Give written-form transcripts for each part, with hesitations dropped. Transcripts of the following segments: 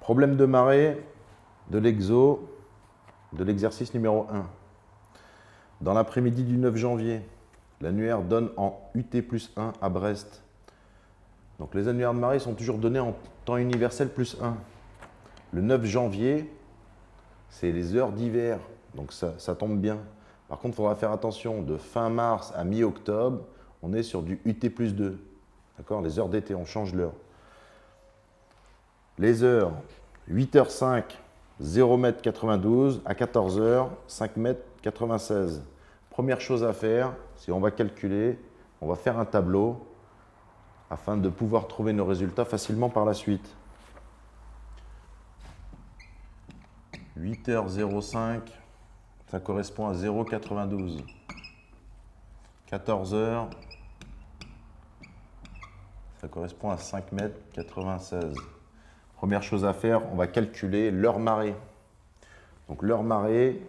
Problème de marée de l'exo de l'exercice numéro 1. Dans l'après-midi du 9 janvier, l'annuaire donne en UT plus 1 à Brest. Donc les annuaires de marée sont toujours donnés en temps universel plus 1. Le 9 janvier, c'est les heures d'hiver, donc ça tombe bien. Par contre, il faudra faire attention, de fin mars à mi-octobre, on est sur du UT plus 2. D'accord? Les heures d'été, on change l'heure. Les heures, 8h05, 0 m 92, à 14h, 5 m 96. Première chose à faire, c'est on va calculer, on va faire un tableau afin de pouvoir trouver nos résultats facilement par la suite. 8h05, ça correspond à 0,92. 14h, ça correspond à 5 m 96. Première chose à faire, on va calculer l'heure marée. Donc l'heure marée,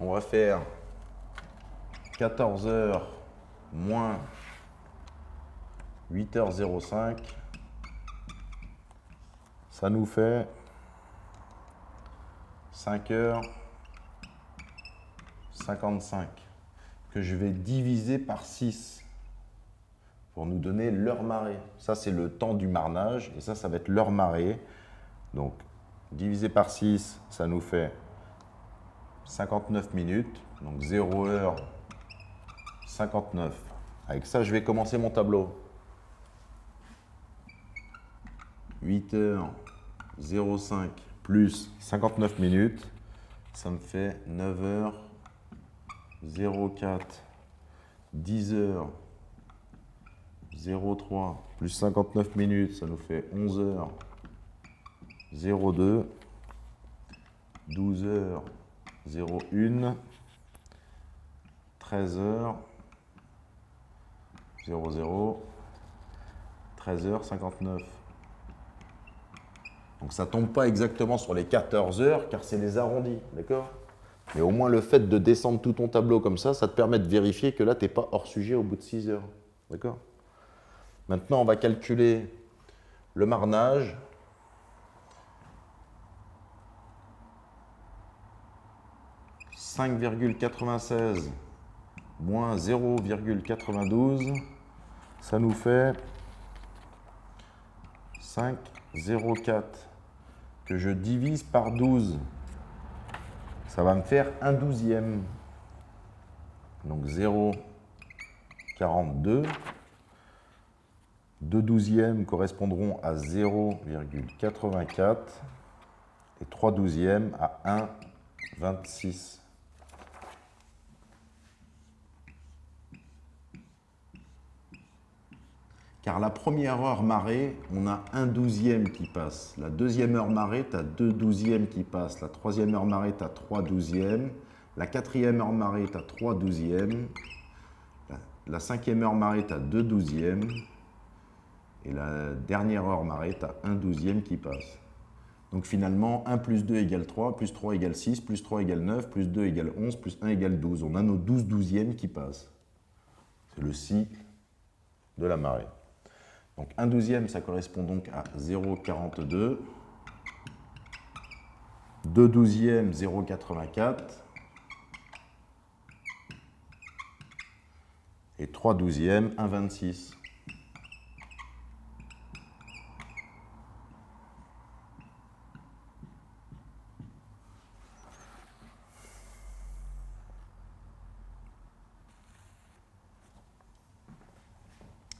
on va faire 14h moins 8h05. Ça nous fait 5h55 que je vais diviser par 6 pour nous donner l'heure marée. Ça, c'est le temps du marnage et ça va être l'heure marée. Donc, divisé par 6, ça nous fait 59 minutes. Donc, 0h59. Avec ça, je vais commencer mon tableau. 8h05 plus 59 minutes, ça me fait 9h04. 10h03 plus 59 minutes, ça nous fait 11h02. 12h01. 13h00. 13h59. Donc ça ne tombe pas exactement sur les 14 heures car c'est les arrondis, d'accord? Mais au moins le fait de descendre tout ton tableau comme ça te permet de vérifier que là, tu n'es pas hors sujet au bout de 6 heures, d'accord? Maintenant, on va calculer le marnage. « 5,96 moins 0,92, ça nous fait 5,04 que je divise par 12. Ça va me faire 1/12e. Donc 0,42. 2 douzièmes correspondront à 0,84 et 3 douzièmes à 1,26. Car la première heure marée, on a 1/12e qui passe. La deuxième heure marée, tu as 2 douzièmes qui passent. La troisième heure marée, tu as 3 douzièmes. La quatrième heure marée, tu as 3 douzièmes. La cinquième heure marée, tu as 2 douzièmes. Et la dernière heure marée, tu as 1/12e qui passe. Donc finalement, 1 plus 2 égale 3, plus 3 égale 6, plus 3 égale 9, plus 2 égale 11, plus 1 égale 12. On a nos 12 douzièmes qui passent. C'est le cycle de la marée. Donc 1/12e, ça correspond donc à 0,42. 2 douzièmes, 0,84. Et 3 douzièmes, 1,26.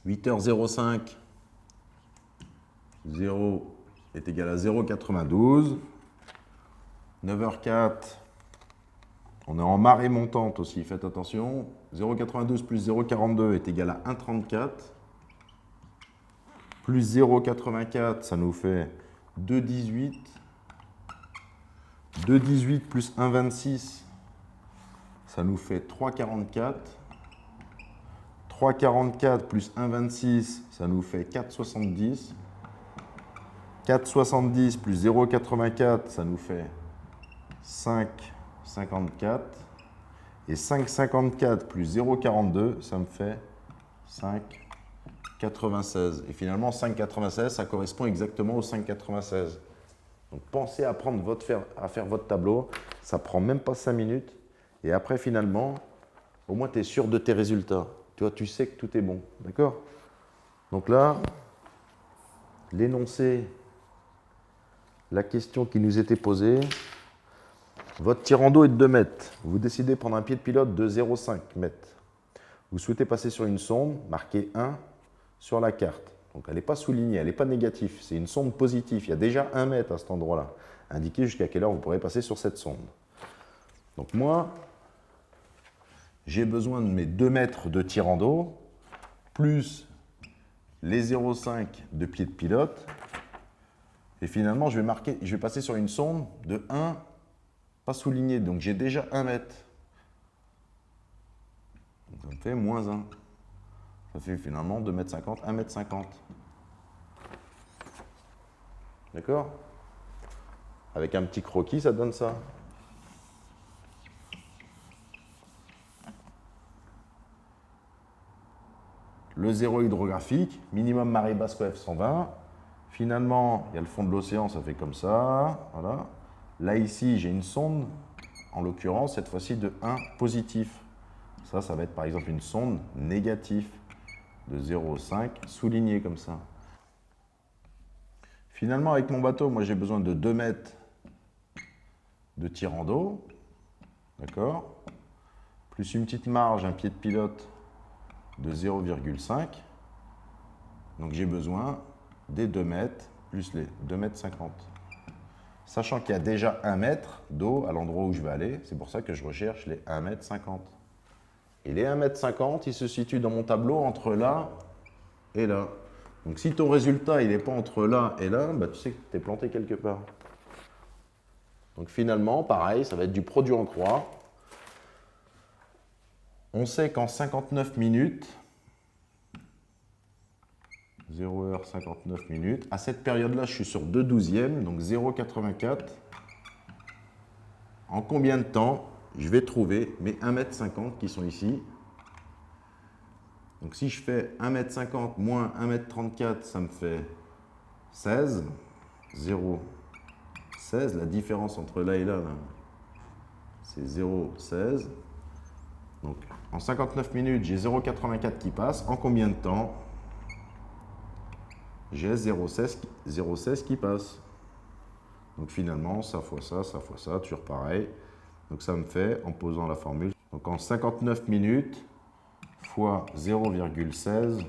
« 8h05, 0 est égal à 0,92. 9h04, on est en marée montante aussi, faites attention. 0,92 plus 0,42 est égal à 1,34. Plus 0,84, ça nous fait 2,18. 2,18 plus 1,26, ça nous fait 3,44. 3,44 plus 1,26, ça nous fait 4,70. 4,70 plus 0,84, ça nous fait 5,54. Et 5,54 plus 0,42, ça me fait 5,42. 96. Et finalement, 5,96, ça correspond exactement au 5,96. Donc pensez à faire votre tableau. Ça prend même pas 5 minutes. Et après, finalement, au moins, tu es sûr de tes résultats. Tu vois, tu sais que tout est bon. D'accord? Donc là, l'énoncé, la question qui nous était posée, votre tirant d'eau est de 2 mètres. Vous décidez de prendre un pied de pilote de 0,5 mètres. Vous souhaitez passer sur une sonde, marquée 1 sur la carte. Donc elle n'est pas soulignée, elle n'est pas négative. C'est une sonde positive. Il y a déjà 1 mètre à cet endroit-là. Indiquez jusqu'à quelle heure vous pourrez passer sur cette sonde. Donc moi, j'ai besoin de mes 2 mètres de tirant d'eau, plus les 0,5 de pied de pilote. Et finalement, je vais passer sur une sonde de 1, pas soulignée. Donc j'ai déjà 1 mètre. Donc ça me fait moins 1. Ça fait finalement 2,50 m, 1,50 m. D'accord? Avec un petit croquis, ça donne ça. Le zéro hydrographique, minimum marée basse coef 120. Finalement, il y a le fond de l'océan, ça fait comme ça. Voilà. Là, ici, j'ai une sonde, en l'occurrence, cette fois-ci de 1 positif. Ça va être par exemple une sonde négative de 0,5 soulignée comme ça. Finalement, avec mon bateau, moi j'ai besoin de 2 mètres de tirant d'eau. D'accord? Plus une petite marge, un pied de pilote de 0,5. Donc j'ai besoin des 2 mètres plus les 2,50 mètres. Sachant qu'il y a déjà 1 mètre d'eau à l'endroit où je vais aller, c'est pour ça que je recherche les 1,50 mètre. Et les 1,50 mètre, ils se situent dans mon tableau entre là et là. Donc si ton résultat il n'est pas entre là et là, bah, tu sais que tu es planté quelque part. Donc finalement, pareil, ça va être du produit en croix. On sait qu'en 59 minutes, 0h59 minutes, à cette période-là, je suis sur 2/12e, donc 0,84. En combien de temps je vais trouver mes 1,50 m qui sont ici? Donc si je fais 1,50 m moins 1,34 m, ça me fait 16. 0,16. La différence entre là et là, c'est 0,16. Donc en 59 minutes, j'ai 0,84 qui passe. En combien de temps j'ai 0,16 qui passe? Donc finalement, ça fois ça, toujours pareil. Donc ça me fait, en posant la formule, donc en 59 minutes fois 0,16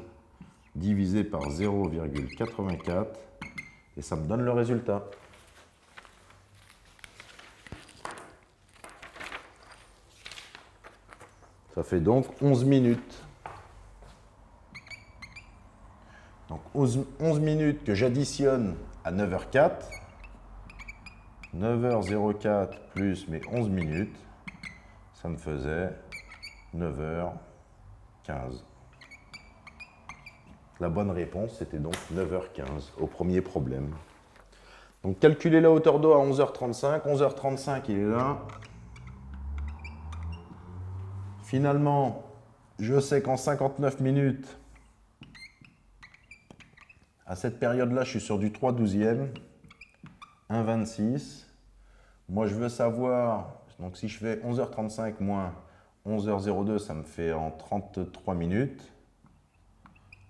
divisé par 0,84 et ça me donne le résultat. Ça fait donc 11 minutes. Donc 11 minutes que j'additionne à 9h04. 9h04 plus mes 11 minutes, ça me faisait 9h15. La bonne réponse, c'était donc 9h15 au premier problème. Donc calculez la hauteur d'eau à 11h35. 11h35, il est là. Finalement, je sais qu'en 59 minutes, à cette période-là, je suis sur du 3/12e, 1,26. Moi, je veux savoir, donc si je fais 11h35 moins 11h02, ça me fait en 33 minutes.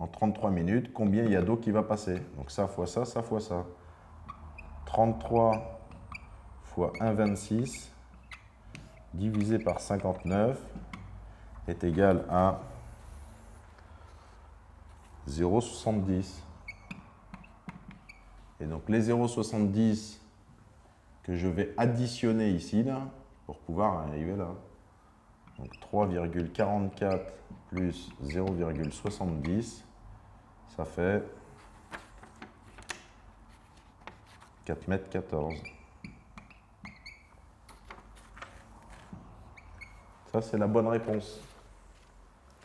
En 33 minutes, combien il y a d'eau qui va passer? Donc ça fois ça, ça fois ça. 33 fois 1,26 divisé par 59 est égal à 0,70. Et donc les 0,70 que je vais additionner ici, là, pour pouvoir arriver là. Donc 3,44 plus 0,70, ça fait 4,14 m. Ça, c'est la bonne réponse.